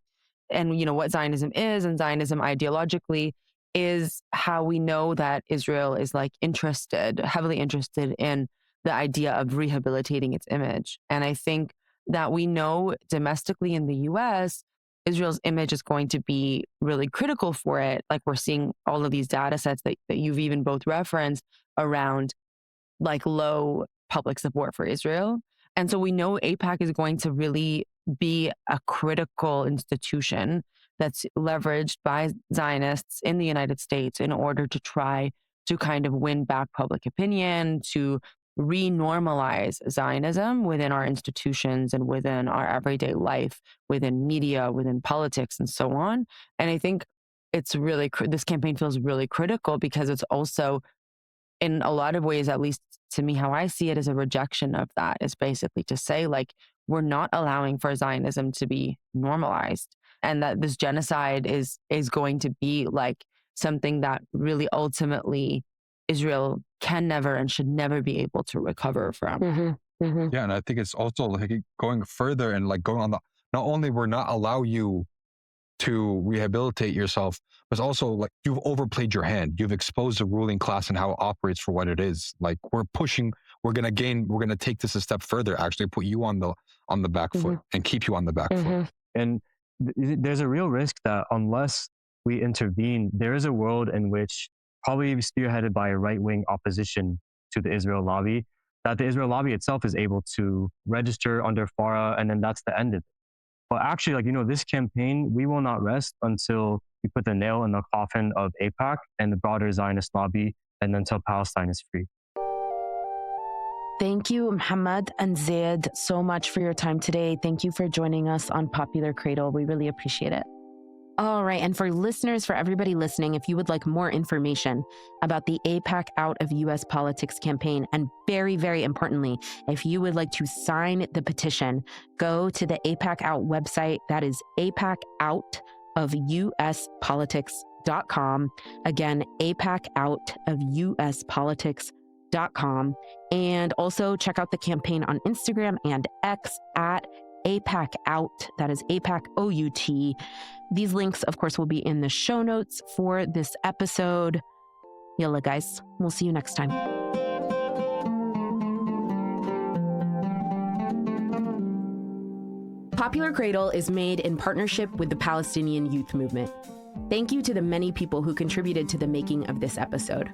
and what Zionism is and Zionism ideologically, is how we know that Israel is heavily interested in the idea of rehabilitating its image. And I think that we know domestically in the US, Israel's image is going to be really critical for it. Like we're seeing all of these data sets that you've even both referenced around like low public support for Israel. And so we know AIPAC is going to really be a critical institution that's leveraged by Zionists in the United States in order to try to kind of win back public opinion, to re-normalize Zionism within our institutions and within our everyday life, within media, within politics, and so on. And I think it's really, this campaign feels really critical because it's also, in a lot of ways, at least to me, how I see it, as a rejection of that. Is basically to say, like, we're not allowing for Zionism to be normalized, and that this genocide is going to be like something that really ultimately Israel can never and should never be able to recover from. Mm-hmm. Mm-hmm. Yeah, and I think it's also like going further and like going on the, not only we're not allow you to rehabilitate yourself, but also like you've overplayed your hand. You've exposed the ruling class and how it operates for what it is. Like we're going to take this a step further, actually put you on the back foot and keep you on the back foot. And there's a real risk that unless we intervene, there is a world in which, probably spearheaded by a right-wing opposition to the Israel lobby, that the Israel lobby itself is able to register under FARA, and then that's the end of it. But actually, this campaign, we will not rest until we put the nail in the coffin of AIPAC and the broader Zionist lobby, and until Palestine is free. Thank you, Muhammad and Zaid, so much for your time today. Thank you for joining us on Popular Cradle. We really appreciate it. All right. And for everybody listening, if you would like more information about the AIPAC Out of U.S. Politics campaign, and very, very importantly, if you would like to sign the petition, go to the AIPAC Out website. That is AIPAC Out of U.S. Politics.com. Again, AIPAC Out of U.S. Politics.com. And also check out the campaign on Instagram and X at AIPAC Out. That is AIPAC OUT. These links, of course, will be in the show notes for this episode. Yalla, guys. We'll see you next time. Popular Cradle is made in partnership with the Palestinian Youth Movement. Thank you to the many people who contributed to the making of this episode.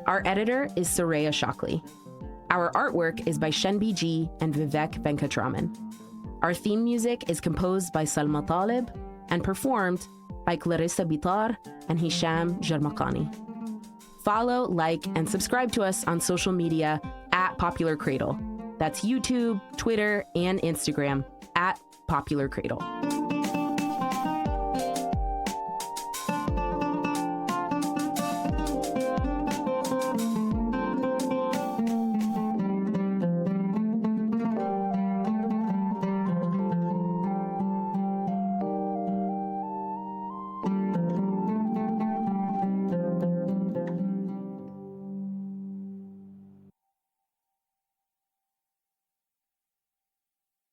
Our editor is Soraya Shockley. Our artwork is by Shenbi G and Vivek Venkatraman. Our theme music is composed by Salma Talib and performed by Clarissa Bitar and Hisham Jarmakani. Follow, like, and subscribe to us on social media at Popular Cradle. That's YouTube, Twitter, and Instagram at Popular Cradle.